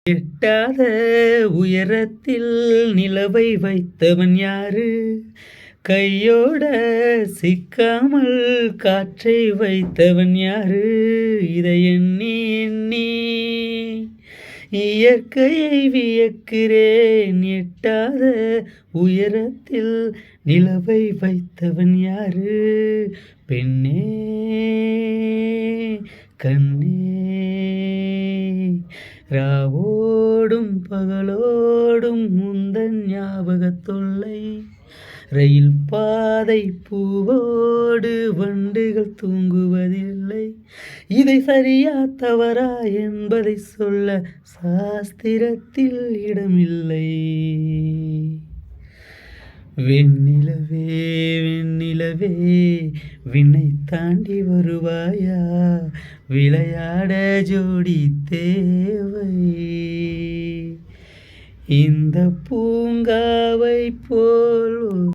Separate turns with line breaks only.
எட்டாத உயரத்தில் நிலவை வைத்தவன் யாரு? கையோட சிக்காமல் காற்றை வைத்தவன் யாரு? இதை எண்ணி எண்ணி இயற்கையை வியக்கிறேன். எட்டாத உயரத்தில் நிலவை வைத்தவன் யாரு? பெண்ணே கண்ணே, ராவோடும் பகலோடும் முந்தன் ஞாபகத் தொல்லை. ரயில் பாதை பூவோடு வண்டுகள் தூங்குவதில்லை. இதை சரியா தவறா என்பதை சொல்ல சாஸ்திரத்தில் இடமில்லை. வெண்ணிலவே வெண்ணிலவே விண்ணை தாண்டி வருவாயா? விளையாட ஜோடி தேவை. இந்த பூங்காவை போல்